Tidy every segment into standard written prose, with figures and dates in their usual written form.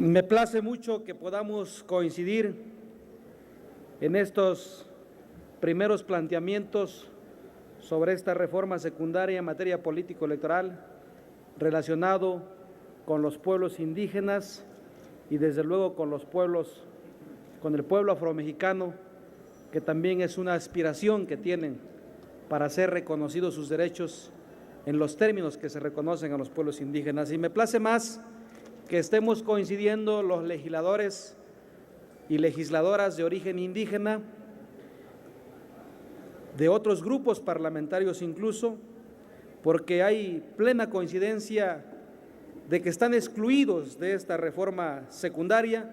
Me place mucho que podamos coincidir en estos primeros planteamientos sobre esta reforma secundaria en materia político-electoral relacionado con los pueblos indígenas y desde luego con el pueblo afromexicano, que también es una aspiración que tienen para ser reconocidos sus derechos en los términos que se reconocen a los pueblos indígenas. Y me place más que estemos coincidiendo los legisladores y legisladoras de origen indígena, de otros grupos parlamentarios incluso, porque hay plena coincidencia de que están excluidos de esta reforma secundaria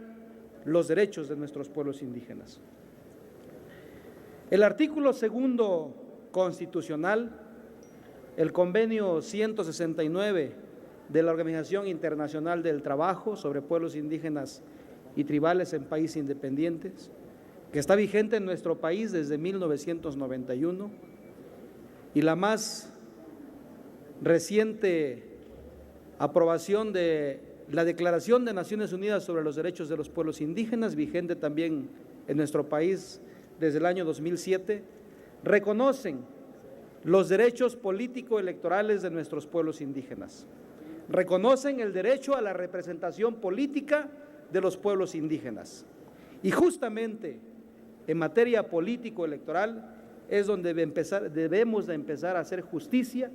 los derechos de nuestros pueblos indígenas. El artículo segundo constitucional, el convenio 169 de la Organización Internacional del Trabajo sobre pueblos indígenas y tribales en países independientes, que está vigente en nuestro país desde 1991, y la más reciente aprobación de la Declaración de Naciones Unidas sobre los Derechos de los Pueblos Indígenas, vigente también en nuestro país desde el año 2007, reconocen los derechos político-electorales de nuestros pueblos indígenas. Reconocen el derecho a la representación política de los pueblos indígenas. Y justamente en materia político-electoral es donde debemos de empezar a hacer justicia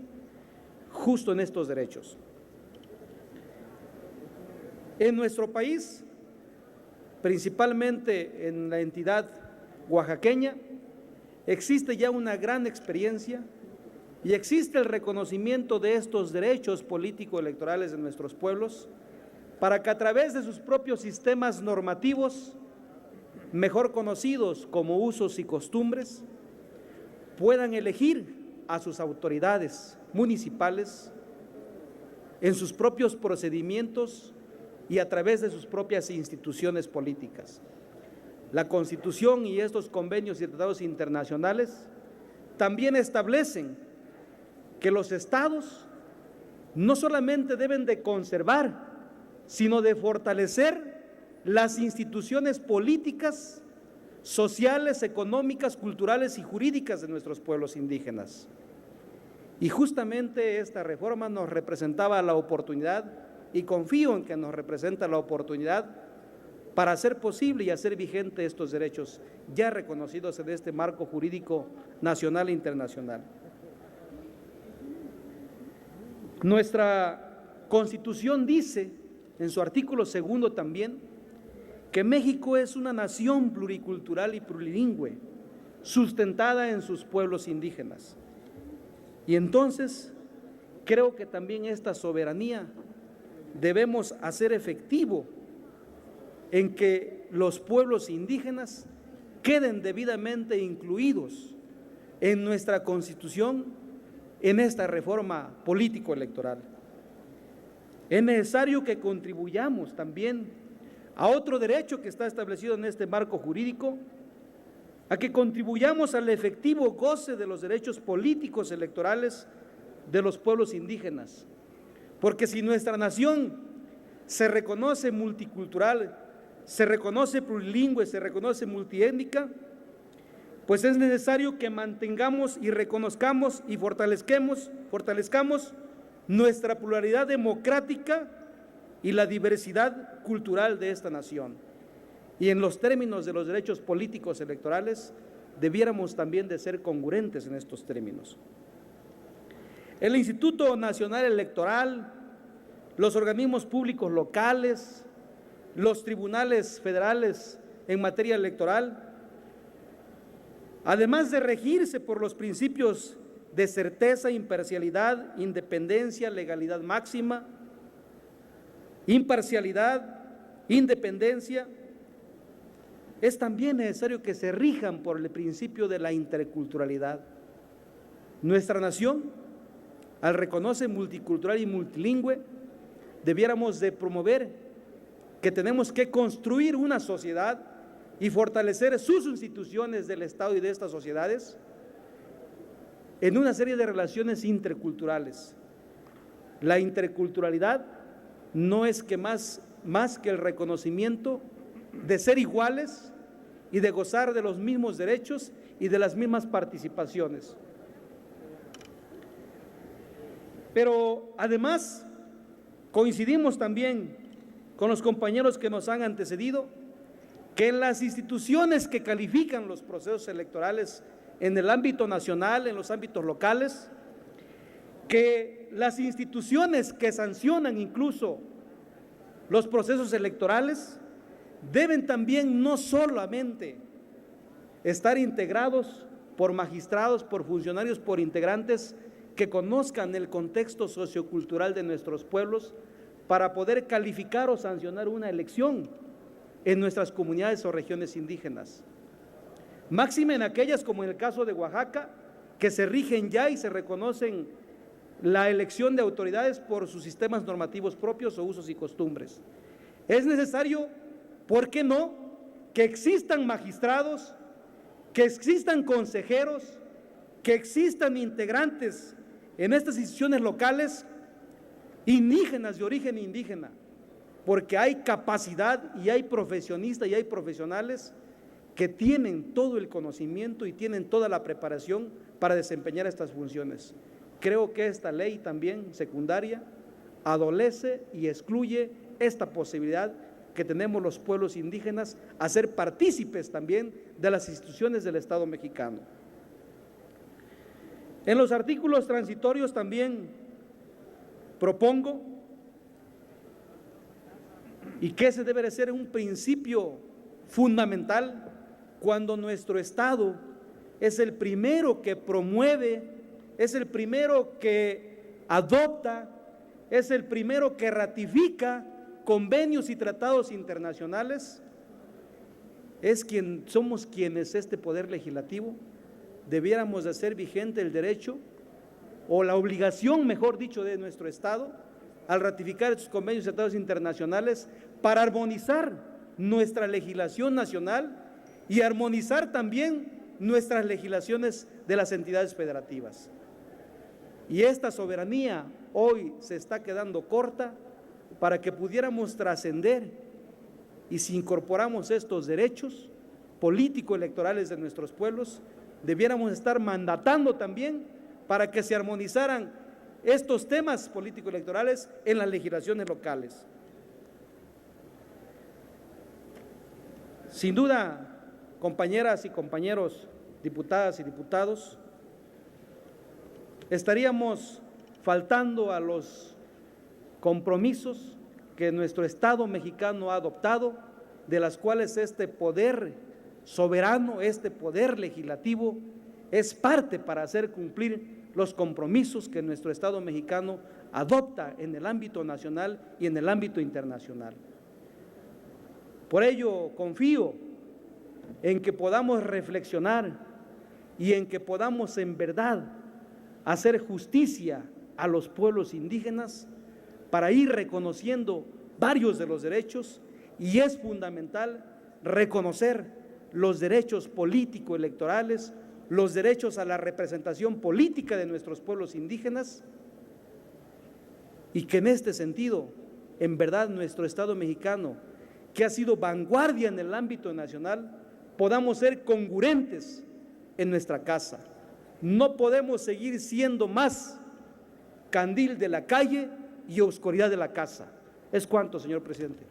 justo en estos derechos. En nuestro país, principalmente en la entidad oaxaqueña, existe ya una gran experiencia y existe el reconocimiento de estos derechos político-electorales de nuestros pueblos para que a través de sus propios sistemas normativos, mejor conocidos como usos y costumbres, puedan elegir a sus autoridades municipales en sus propios procedimientos y a través de sus propias instituciones políticas. La Constitución y estos convenios y tratados internacionales también establecen que los estados no solamente deben de conservar, sino de fortalecer las instituciones políticas, sociales, económicas, culturales y jurídicas de nuestros pueblos indígenas. Y justamente esta reforma nos representaba la oportunidad, y confío en que nos representa la oportunidad para hacer posible y hacer vigente estos derechos ya reconocidos en este marco jurídico nacional e internacional. Nuestra Constitución dice, en su artículo segundo también, que México es una nación pluricultural y plurilingüe, sustentada en sus pueblos indígenas. Y entonces, creo que también esta soberanía debemos hacer efectivo en que los pueblos indígenas queden debidamente incluidos en nuestra Constitución, en esta reforma político-electoral. Es necesario que contribuyamos también a otro derecho que está establecido en este marco jurídico, a que contribuyamos al efectivo goce de los derechos políticos electorales de los pueblos indígenas. Porque si nuestra nación se reconoce multicultural, se reconoce plurilingüe, se reconoce multiétnica, pues es necesario que mantengamos y reconozcamos y fortalezcamos nuestra pluralidad democrática y la diversidad cultural de esta nación. Y en los términos de los derechos políticos electorales, debiéramos también de ser congruentes en estos términos. El Instituto Nacional Electoral, los organismos públicos locales, los tribunales federales en materia electoral, además de regirse por los principios de certeza, imparcialidad, independencia, legalidad máxima, imparcialidad, independencia, es también necesario que se rijan por el principio de la interculturalidad. Nuestra nación, al reconocer multicultural y multilingüe, debiéramos de promover que tenemos que construir una sociedad y fortalecer sus instituciones del Estado y de estas sociedades en una serie de relaciones interculturales. La interculturalidad no es que más más que el reconocimiento de ser iguales y de gozar de los mismos derechos y de las mismas participaciones. Pero además coincidimos también con los compañeros que nos han antecedido que en las instituciones que califican los procesos electorales en el ámbito nacional, en los ámbitos locales, que las instituciones que sancionan incluso los procesos electorales deben también no solamente estar integrados por magistrados, por funcionarios, por integrantes que conozcan el contexto sociocultural de nuestros pueblos para poder calificar o sancionar una elección en nuestras comunidades o regiones indígenas. Máxime en aquellas, como en el caso de Oaxaca, que se rigen ya y se reconocen la elección de autoridades por sus sistemas normativos propios o usos y costumbres. Es necesario, ¿por qué no?, que existan magistrados, que existan consejeros, que existan integrantes en estas instituciones locales indígenas de origen indígena, porque hay capacidad y hay profesionistas y hay profesionales que tienen todo el conocimiento y tienen toda la preparación para desempeñar estas funciones. Creo que esta ley también secundaria adolece y excluye esta posibilidad que tenemos los pueblos indígenas a ser partícipes también de las instituciones del Estado mexicano. En los artículos transitorios también propongo, y que ese debe de ser un principio fundamental cuando nuestro Estado es el primero que promueve, es el primero que adopta, es el primero que ratifica convenios y tratados internacionales, somos quienes este Poder Legislativo debiéramos de hacer vigente el derecho o la obligación, mejor dicho, de nuestro Estado al ratificar estos convenios y tratados internacionales para armonizar nuestra legislación nacional y armonizar también nuestras legislaciones de las entidades federativas. Y esta soberanía hoy se está quedando corta para que pudiéramos trascender, y si incorporamos estos derechos político-electorales de nuestros pueblos, debiéramos estar mandatando también para que se armonizaran estos temas político-electorales en las legislaciones locales. Sin duda, compañeras y compañeros, diputadas y diputados, estaríamos faltando a los compromisos que nuestro Estado mexicano ha adoptado, de las cuales este poder soberano, este poder legislativo, es parte para hacer cumplir los compromisos que nuestro Estado mexicano adopta en el ámbito nacional y en el ámbito internacional. Por ello, confío en que podamos reflexionar y en que podamos en verdad hacer justicia a los pueblos indígenas para ir reconociendo varios de los derechos, y es fundamental reconocer los derechos político-electorales, los derechos a la representación política de nuestros pueblos indígenas, y que en este sentido, en verdad, nuestro Estado mexicano, que ha sido vanguardia en el ámbito nacional, podamos ser congruentes en nuestra casa. No podemos seguir siendo más candil de la calle y oscuridad de la casa. Es cuanto, señor presidente.